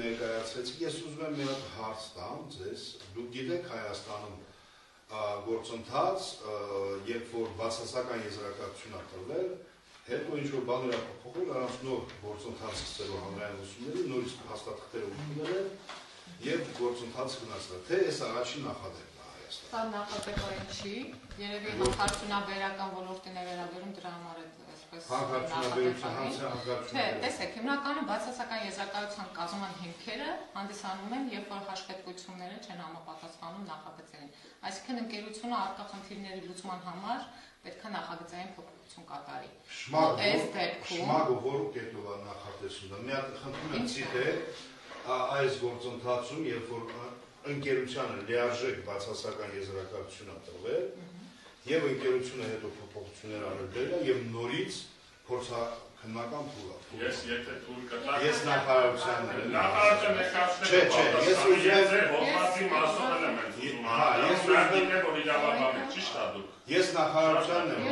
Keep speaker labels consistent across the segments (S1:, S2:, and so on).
S1: Ներկայացրեցիք, ես ուզում եմ մի հատ հարց տամ ձեզ, դուք գիտեք Հայաստանում գործընթաց, երբ որ բացասական եզրակացություն ա տրվել, հետո ինչ-որ բաներ ա փոխվել, առանց նոր գործընթաց սկսելու հանրային ուսումների, նորից հաստատքները ընդունել և գործընթաց գնացել, թե այս առաջին նախադեպն է Հայաստանում։
S2: Սա նախատեպային չի, երևի հանքարդյունաբերական ոլորտին է վերաբերում դրա համար է
S1: Թե,
S2: տեսեք, հիմնականում բացասական եզրակացության կազմման հիմքերը հանդիսանում են, երբ որ հաշվետվությունները չեն համապատասխանում նախագծերին։ Այսինքն ընկերությունը առկա խնդիրների լուծման համար պետք է նախագծային փոփոխություն կատարի։
S1: Շմագը որու կետով է նախատեսում։ Մի հատ խնդրում եմ ցիտել այս գործընթացում, երբ որ ընկերությանը լիարժեք բացասական եզրակացություն ա տրվել, և ընկերությունը հետո փոփոխություններ արել և նորից փորձաքննական փուլ է։
S3: Ես եթե թույլ կտակ
S1: Ես նախարարությանն եմ։
S3: Նախարարության ներկայացնելու
S1: ես
S3: հողմատի մասով եմ որ իրավաբանեք, ճիշտ է դուք։
S1: Ես նախարարությանն եմ։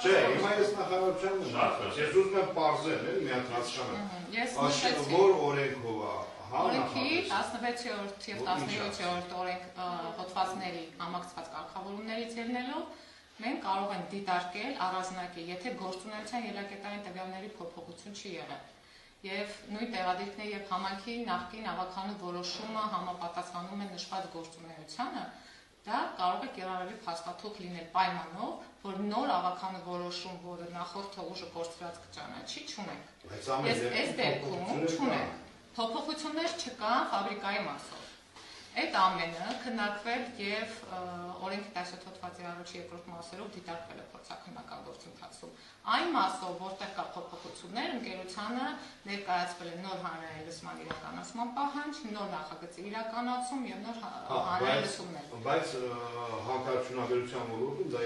S1: Չէ, հիմա ես նախարարությանն եմ։ Ես ուզում եմ պարզել, մի հատ հասկանալ։ Որ օրենքով է։
S2: Օրենքի 16-րդ և 17-րդ օրենք հոդվածների համակցված կարգավորումներից ելնելով մենք կարող ենք դիտարկել առանձնակի, եթե գործունեության ելակետային տվյալների փոփոխություն չի եղել և նույն տեղադիրքն է և համայնքի նախկին ավագանու որոշումը համապատասխանում է նշված գործունեությանը, դա կարող է կիրառելի փաստաթուղթ լինել պայմանով, որ նոր ավագանու որոշում, որը նախորդ ուժը կորցրած կճանաչի, չունենք։ Այս դեպքում չունենք։ Փոփոխություններ չկան ֆաբրիկայի մասով։ Այդ ամենը քննարկվել և օրենքի 17 հոդվածի առաջի երկրորդ մասերով դիտարկվել է փորձաքննական գործընթացում։ Այն մասով, որտեղ կա փոփոխություններ, ընկերությանը ներկայացվել է նոր հանրային լսման իրականացման պահանջ, նոր նախագծի իրականացում և նոր հանրային լսումներ։
S1: Բայց հանքարդյունաբերության ոլորտում դա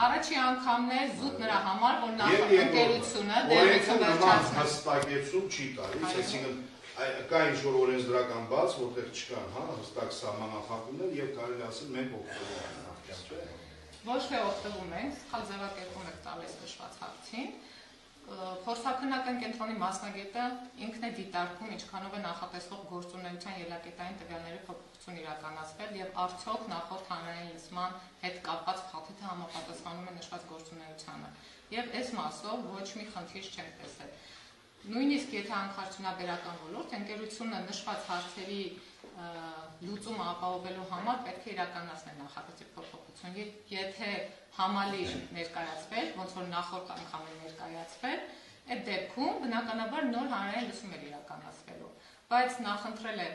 S2: առաջի անգամն է զուտ նրա համար, որ ընկերությունը դերություն վերջացնել։
S1: Հստակեցում չի տալիս, այսինքն կա ինչ-որ օրենսդրական բաց, որտեղ չկան հստակ սահմանափակումներ և կարելի ասել մենք օգտվում ենք։
S2: Ոչ թե օգտվում ենք, սխալ ձևակերպում եք տալիս նշված հարցին։ Փորձաքննական կենտրոնի մասնագետը ինքն է դիտարկում ինչքանով է նախատեսվող գործունեության ելակետային տվյալների փոփոխություն իրականացվել և արդյոք նախորդ հանրային լսման հետ կապված փաթեթը համապատասխանում է նշված գործունեությանը։ Եվ այս մասով ոչ մի խնդիր չենք տեսել։ Նույնիսկ եթե հանքարդյունաբերական ոլորտ ընկերությունը նշված հարցերի լուծումը ապահովելու համար պետք է իրականացնել նախագծի փոփոխություն։ Եթե համալիր ներկայացվել, ոնց որ նախորդ անգամ է ներկայացվել, այդ դեպքում բնականաբար նոր հանրային լսում է իրականացվելու։ Բայց նախընտրել է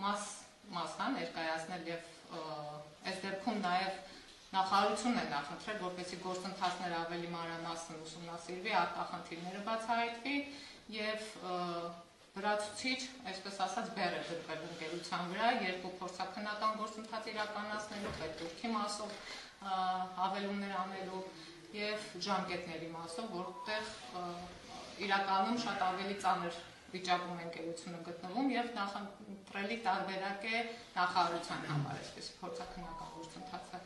S2: մասնա ներկայացնել և այս դեպքում նաև նախարարությունն է նախընտրել, որպեսզի գործընթացները ավելի մանրամասն ուսումնասիրվի, արտախնդիրները բացահայտվի և լրացուցիչ, այսպես ասած, բեռ է դրվել ընկերության վրա, երկու փորձաքննական գործընթաց իրականացնելու, պետքուրքի մասով հավելումներ անելու և ժամկետների մասով, որտեղ իրականում շատ ավելի ծանր վիճակում ընկերությունը գտնվում և նախընտրելի տարբերակ է նախարարության համար, այսպես փորձաքննական գործընթացը։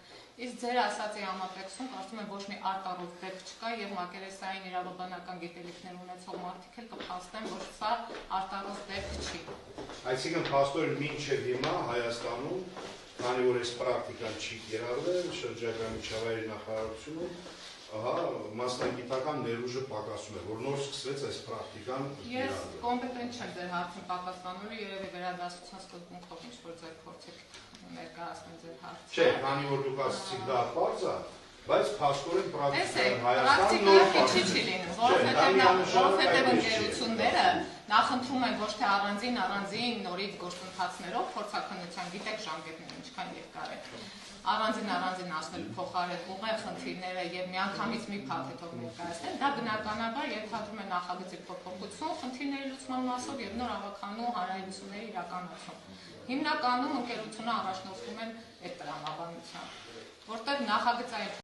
S2: Իսկ ձեր ասածի համատեքստում կարծում եմ ոչ մի արտառոց դեպք չկա և մակերեսային իրավաբանական գիտելիքներ ունեցող մարդիկ էլ կփաստեն, որ սա արտառոց դեպք չի։
S1: Այսինքն փաստորեն մինչև հիմա Հայաստանում, քանի որ այս պրակտիկան չի կիրառվել, շրջակա միջավայրի նախարարությունում մասնագիտական ներուժը պակասում է, որ նոր սկսվեց այս պրակտիկան կիրառվել։
S2: Ես կոմպետենտ չեմ ձեր հարցին պատասխանելու, երևի վերադասության սկզբունքով ինչ-որ ձեր փորձեք ներկայացնել ձեր հարցը։
S1: Չէ, քանի որ դուք ասացիք դա պարզ է, բայց փաստորեն պրակտիկան
S2: Հայաստանում քիչ չի լինում, որովհետև ընկերությունները նախընտրում են ոչ թե առանձին նորից գործընթացներով փորձաքննության, գիտեք ժամկետները ինչքան երկար է, առանձին անցնելու փոխարեն ուղիղ խնդիրները և միանգամից մի փաթեթով ներկայացնել, դա բնականաբար ենթադրում է նախագծի փոփոխություն, խնդիրների լուծման մասով և նոր ավագանու հանրային լսումների իրականացում։ Հիմնականում ընկերությունը առաջնորդվում են այդ տրամաբանությամբ, որտեղ նախագծային